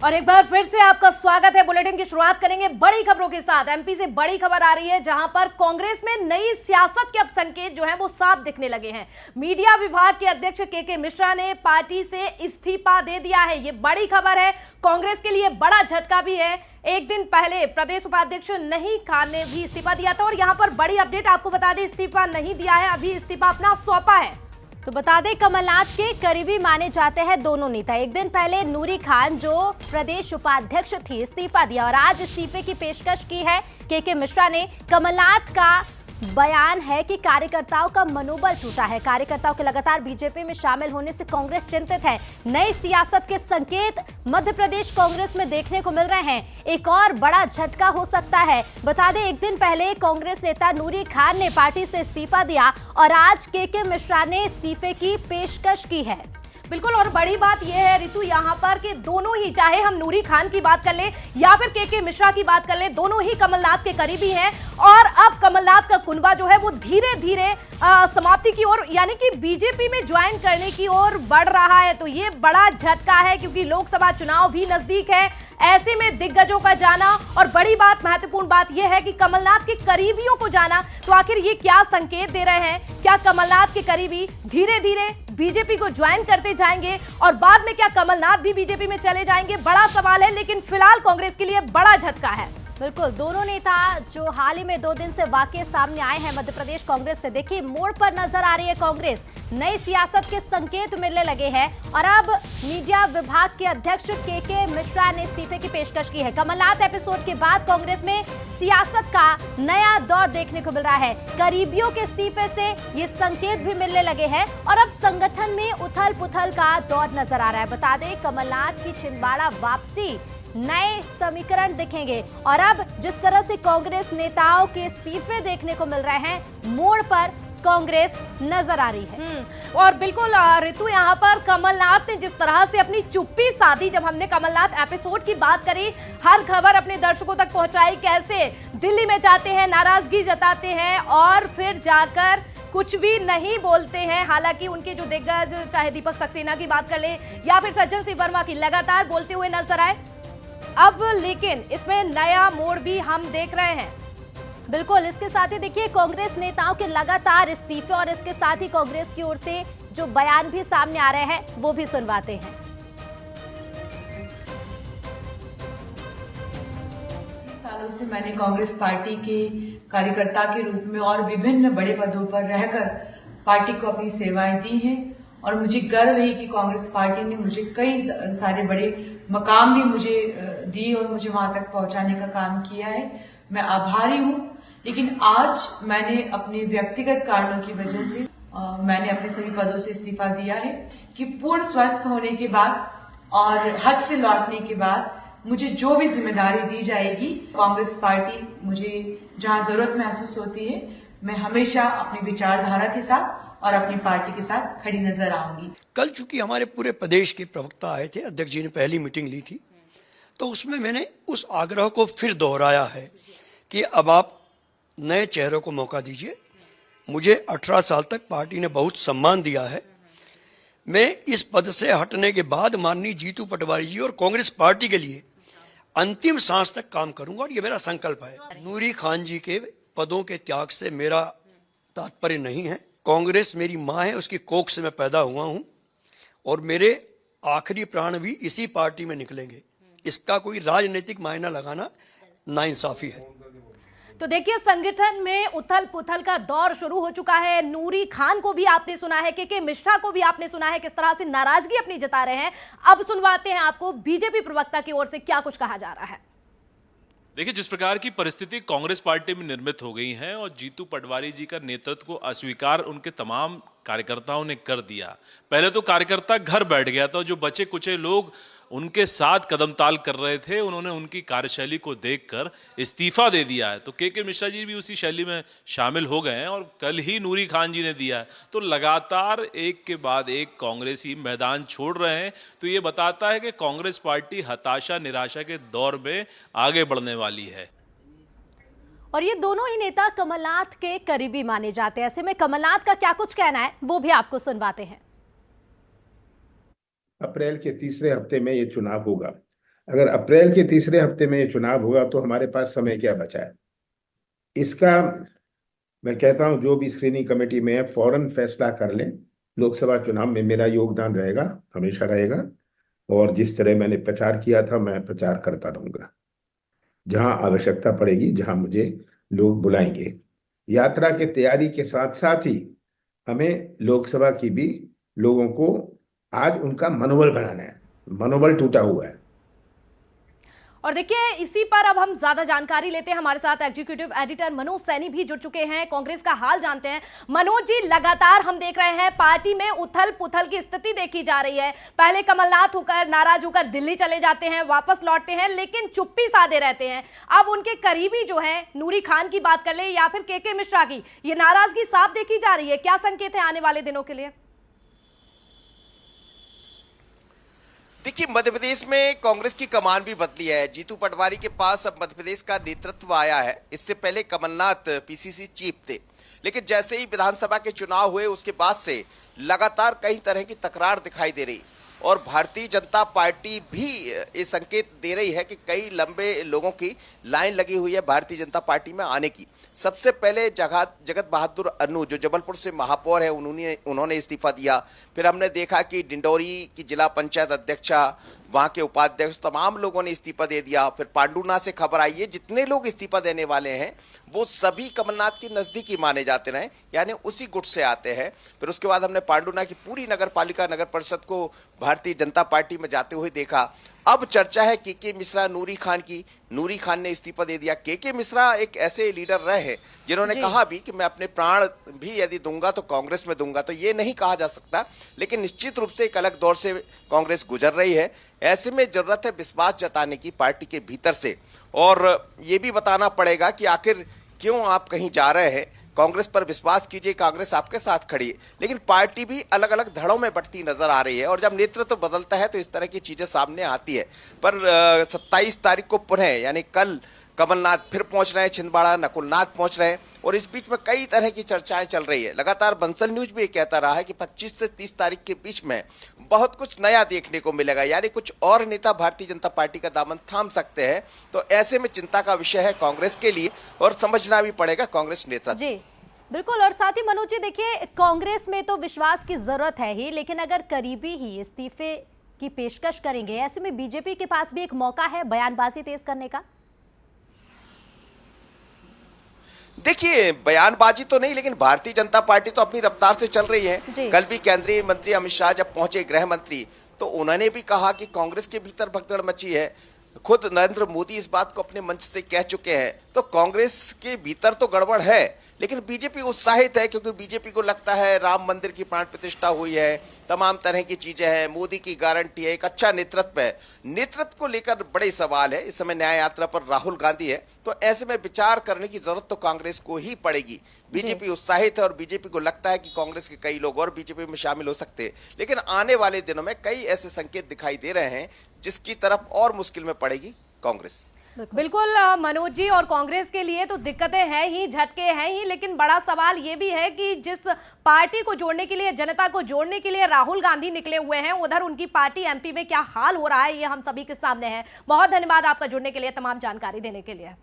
और एक बार फिर से आपका स्वागत है। बुलेटिन की शुरुआत करेंगे बड़ी खबरों के साथ। एमपी से बड़ी खबर आ रही है जहां पर कांग्रेस में नई सियासत के अब संकेत जो है वो साफ दिखने लगे हैं। मीडिया विभाग के अध्यक्ष के मिश्रा ने पार्टी से इस्तीफा दे दिया है। ये बड़ी खबर है, कांग्रेस के लिए बड़ा झटका भी है। एक दिन पहले प्रदेश उपाध्यक्ष नहीं खान ने भी इस्तीफा दिया था और यहां पर बड़ी अपडेट आपको बता दें, इस्तीफा नहीं दिया है, अभी इस्तीफा अपना सौंपा है। तो बता दें, कमलनाथ के करीबी माने जाते हैं दोनों नेता। एक दिन पहले नूरी खान जो प्रदेश उपाध्यक्ष थी इस्तीफा दिया और आज इस्तीफे की पेशकश की है के मिश्रा ने। कमलनाथ का बयान है कि कार्यकर्ताओं का मनोबल टूटा है। कार्यकर्ताओं के लगातार बीजेपी में शामिल होने से कांग्रेस चिंतित है। नई सियासत के संकेत मध्य प्रदेश कांग्रेस में देखने को मिल रहे हैं। एक और बड़ा झटका हो सकता है। बता दें, एक दिन पहले कांग्रेस नेता नूरी खान ने पार्टी से इस्तीफा दिया और आज के मिश्रा ने इस्तीफे की पेशकश की है। बिल्कुल, और बड़ी बात यह है ऋतु यहाँ पर कि दोनों ही, चाहे हम नूरी खान की बात कर लें या फिर के मिश्रा की बात कर लें, दोनों ही कमलनाथ के करीबी हैं और अब कमलनाथ का कुनबा जो है वो धीरे धीरे समाप्ति की ओर, यानी कि बीजेपी में ज्वाइन करने की ओर बढ़ रहा है। तो ये बड़ा झटका है क्योंकि लोकसभा चुनाव भी नजदीक है। ऐसे में दिग्गजों का जाना और बड़ी बात, महत्वपूर्ण बात यह है कि कमलनाथ के करीबियों को जाना, तो आखिर ये क्या संकेत दे रहे हैं? क्या कमलनाथ के करीबी धीरे धीरे बीजेपी को ज्वाइन करते जाएंगे और बाद में क्या कमलनाथ भी बीजेपी में चले जाएंगे? बड़ा सवाल है, लेकिन फिलहाल कांग्रेस के लिए बड़ा झटका है। बिल्कुल, दोनों नेता जो हाल ही में 2 दिन से वाकई सामने आए हैं मध्य प्रदेश कांग्रेस से, देखिए मोड़ पर नजर आ रही है कांग्रेस। नई सियासत के संकेत मिलने लगे हैं और अब मीडिया विभाग के अध्यक्ष के मिश्रा ने इस्तीफे की पेशकश की है। कमलनाथ एपिसोड के बाद कांग्रेस में सियासत का नया दौर देखने को मिल रहा है। करीबियों के इस्तीफे से ये संकेत भी मिलने लगे हैं और अब संगठन में उथल पुथल का दौर नजर आ रहा है। बता दें, कमलनाथ की छिंदवाड़ा वापसी, नए समीकरण दिखेंगे और अब जिस तरह से कांग्रेस नेताओं के इस्तीफे देखने को मिल रहे हैं, मोड़ पर कांग्रेस नजर आ रही है। और बिल्कुल ऋतु, यहाँ पर कमलनाथ ने जिस तरह से अपनी चुप्पी साधी, जब हमने कमलनाथ एपिसोड की बात करी, हर खबर अपने दर्शकों तक पहुंचाई, कैसे दिल्ली में जाते हैं, नाराजगी जताते हैं और फिर जाकर कुछ भी नहीं बोलते हैं। हालांकि उनके जो दिग्गज, चाहे दीपक सक्सेना की बात कर ले या फिर सज्जन सिंह वर्मा की, लगातार बोलते हुए नजर आए। अब लेकिन इसमें नया मोड़ भी हम देख रहे हैं। बिल्कुल, इसके साथ ही देखिए कांग्रेस नेताओं के लगातार इस्तीफे और इसके साथ ही कांग्रेस की ओर से जो बयान भी सामने आ रहे हैं वो भी सुनवाते हैं। सालों से मैंने कांग्रेस पार्टी के कार्यकर्ता के रूप में और विभिन्न बड़े पदों पर रहकर पार्टी को अपनी सेवाएं दी हैं और मुझे गर्व है कि कांग्रेस पार्टी ने मुझे कई सारे बड़े मकाम भी मुझे दिए और मुझे वहां तक पहुंचाने का काम किया है। मैं आभारी हूं, लेकिन आज मैंने अपने व्यक्तिगत कारणों की वजह से मैंने अपने सभी पदों से इस्तीफा दिया है कि पूर्ण स्वस्थ होने के बाद और हज से लौटने के बाद मुझे जो भी जिम्मेदारी दी जाएगी, कांग्रेस पार्टी मुझे जहां जरूरत महसूस होती है, मैं हमेशा अपनी विचारधारा के साथ और अपनी पार्टी के साथ खड़ी नजर आऊंगी। कल चूंकि हमारे पूरे प्रदेश के प्रवक्ता आए थे, अध्यक्ष जी ने पहली मीटिंग ली थी, तो उसमें मैंने उस आग्रह को फिर दोहराया है कि अब आप नए चेहरों को मौका दीजिए। मुझे 18 साल तक पार्टी ने बहुत सम्मान दिया है। मैं इस पद से हटने के बाद माननीय जीतू पटवारी जी और कांग्रेस पार्टी के लिए अंतिम सांस तक काम करूंगा और ये मेरा संकल्प है। नूरी खान जी के पदों के त्याग से मेरा तात्पर्य नहीं है। कांग्रेस मेरी माँ है, उसकी कोख से मैं पैदा हुआ हूं और मेरे आखिरी प्राण भी इसी पार्टी में निकलेंगे। इसका कोई राजनीतिक मायना लगाना नाइंसाफी है। तो देखिए, संगठन में उथल पुथल का दौर शुरू हो चुका है। नूरी खान को भी आपने सुना है, के मिश्रा को भी आपने सुना है किस तरह से नाराजगी अपनी जता रहे हैं। अब सुनवाते हैं आपको बीजेपी प्रवक्ता की ओर से क्या कुछ कहा जा रहा है। देखिए, जिस प्रकार की परिस्थिति कांग्रेस पार्टी में निर्मित हो गई है और जीतू पटवारी जी का नेतृत्व को अस्वीकार उनके तमाम कार्यकर्ताओं ने कर दिया। पहले तो कार्यकर्ता घर बैठ गया था, जो बचे कुचे लोग उनके साथ कदम ताल कर रहे थे, उन्होंने उनकी कार्यशैली को देखकर इस्तीफा दे दिया है। तो के मिश्रा जी भी उसी शैली में शामिल हो गए हैं और कल ही नूरी खान जी ने दिया है। तो लगातार एक के बाद एक कांग्रेसी मैदान छोड़ रहे हैं। तो ये बताता है कि कांग्रेस पार्टी हताशा निराशा के दौर में आगे बढ़ने वाली है। और ये दोनों ही नेता कमलनाथ के करीबी माने जाते हैं। ऐसे में कमलनाथ का क्या कुछ कहना है वो भी आपको सुनवाते हैं। अप्रैल के तीसरे हफ्ते में ये चुनाव होगा अगर अप्रैल के तीसरे हफ्ते में ये चुनाव होगा तो हमारे पास समय क्या बचा है? इसका मैं कहता हूं जो भी स्क्रीनिंग कमेटी में है फौरन फैसला कर लें। लोकसभा चुनाव में मेरा योगदान रहेगा, हमेशा रहेगा, और जिस तरह मैंने प्रचार किया था मैं प्रचार करता रहूंगा। जहां आवश्यकता पड़ेगी, जहां मुझे लोग बुलाएंगे। यात्रा की तैयारी के साथ साथ ही हमें लोकसभा की भी लोगों को आज उनका मनोबल बढ़ाना है। मनोबल टूटा हुआ है। और देखिए इसी पर अब हम ज्यादा जानकारी लेते हैं। हमारे साथ एग्जीक्यूटिव एडिटर मनोज सैनी भी जुड़ चुके हैं, कांग्रेस का हाल जानते हैं। मनोज जी, लगातार हम देख रहे हैं पार्टी में उथल पुथल की स्थिति देखी जा रही है। पहले कमलनाथ होकर नाराज होकर दिल्ली चले जाते हैं, वापस लौटते हैं, लेकिन चुप्पी साधे रहते हैं। अब उनके करीबी जो है नूरी खान की बात कर ले या फिर के मिश्रा की, ये नाराजगी साफ देखी जा रही है। क्या संकेत है आने वाले दिनों के लिए? देखिए, मध्य प्रदेश में कांग्रेस की कमान भी बदली है। जीतू पटवारी के पास अब मध्य प्रदेश का नेतृत्व आया है। इससे पहले कमलनाथ पीसीसी चीफ थे, लेकिन जैसे ही विधानसभा के चुनाव हुए उसके बाद से लगातार कई तरह की तकरार दिखाई दे रही, और भारतीय जनता पार्टी भी ये संकेत दे रही है कि कई लंबे लोगों की लाइन लगी हुई है भारतीय जनता पार्टी में आने की। सबसे पहले जगत बहादुर अन्नू जो जबलपुर से महापौर है, उन्होंने इस्तीफा दिया। फिर हमने देखा कि डिंडोरी की जिला पंचायत अध्यक्षा, वहां के उपाध्यक्ष, तमाम लोगों ने इस्तीफा दे दिया। फिर पांडुनाथ से खबर आई है जितने लोग इस्तीफा देने वाले हैं वो सभी कमलनाथ के नजदीकी माने जाते रहे, यानी उसी गुट से आते हैं। फिर उसके बाद हमने पांडुनाथ की पूरी नगर पालिका नगर परिषद को भारतीय जनता पार्टी में जाते हुए देखा। अब चर्चा है के मिश्रा नूरी खान की। नूरी खान ने इस्तीफा दे दिया। के मिश्रा एक ऐसे लीडर रहे हैं जिन्होंने कहा भी कि मैं अपने प्राण भी यदि दूंगा तो कांग्रेस में दूंगा, तो ये नहीं कहा जा सकता, लेकिन निश्चित रूप से एक अलग दौर से कांग्रेस गुजर रही है। ऐसे में जरूरत है विश्वास जताने की पार्टी के भीतर से, और ये भी बताना पड़ेगा कि आखिर क्यों आप कहीं जा रहे हैं। कांग्रेस पर विश्वास कीजिए, कांग्रेस आपके साथ खड़ी है। लेकिन पार्टी भी अलग अलग धड़ों में बंटती नजर आ रही है, और जब नेतृत्व बदलता है तो इस तरह की चीजें सामने आती है। पर 27 तारीख को पुनः यानी कल कमलनाथ फिर पहुंच रहे हैं छिंदवाड़ा, नकुलनाथ पहुंच रहे हैं, और इस बीच में कई तरह की चर्चाएं चल रही है। लगातार बंसल न्यूज भी ये कहता रहा है कि 25 से 30 तारीख के बीच में बहुत कुछ नया देखने को मिलेगा, यानी कुछ और नेता भारतीय जनता पार्टी का दामन थाम सकते हैं। तो ऐसे में चिंता का विषय है कांग्रेस के लिए, और समझना भी पड़ेगा कांग्रेस नेता। जी बिल्कुल। और साथ ही मनोज जी, देखिए कांग्रेस में तो विश्वास की जरूरत है ही, लेकिन अगर करीबी ही इस्तीफे की पेशकश करेंगे, ऐसे में बीजेपी के पास भी एक मौका है बयानबाजी तेज करने का। देखिए, बयानबाजी तो नहीं, लेकिन भारतीय जनता पार्टी तो अपनी रफ्तार से चल रही है। कल भी केंद्रीय मंत्री अमित शाह जब पहुंचे, गृह मंत्री, तो उन्होंने भी कहा कि कांग्रेस के भीतर भगदड़ मची है। खुद नरेंद्र मोदी इस बात को अपने मंच से कह चुके हैं। तो कांग्रेस के भीतर तो गड़बड़ है, लेकिन बीजेपी उत्साहित है, क्योंकि बीजेपी को लगता है राम मंदिर की प्राण प्रतिष्ठा हुई है, तमाम तरह की चीजें हैं, मोदी की गारंटी है, एक अच्छा नेतृत्व है। नेतृत्व को लेकर बड़े सवाल है। इस समय न्याय यात्रा पर राहुल गांधी है, तो ऐसे में विचार करने की जरूरत तो कांग्रेस को ही पड़ेगी। बीजेपी उत्साहित है, और बीजेपी को लगता है कि कांग्रेस के कई लोग और बीजेपी में शामिल हो सकते हैं। लेकिन आने वाले दिनों में कई ऐसे संकेत दिखाई दे रहे हैं जिसकी तरफ और मुश्किल में पड़ेगी कांग्रेस। बिल्कुल मनोज जी, और कांग्रेस के लिए तो दिक्कतें हैं ही, झटके हैं ही, लेकिन बड़ा सवाल ये भी है कि जिस पार्टी को जोड़ने के लिए, जनता को जोड़ने के लिए राहुल गांधी निकले हुए हैं, उधर उनकी पार्टी एमपी में क्या हाल हो रहा है, ये हम सभी के सामने है। बहुत धन्यवाद आपका जुड़ने के लिए, तमाम जानकारी देने के लिए।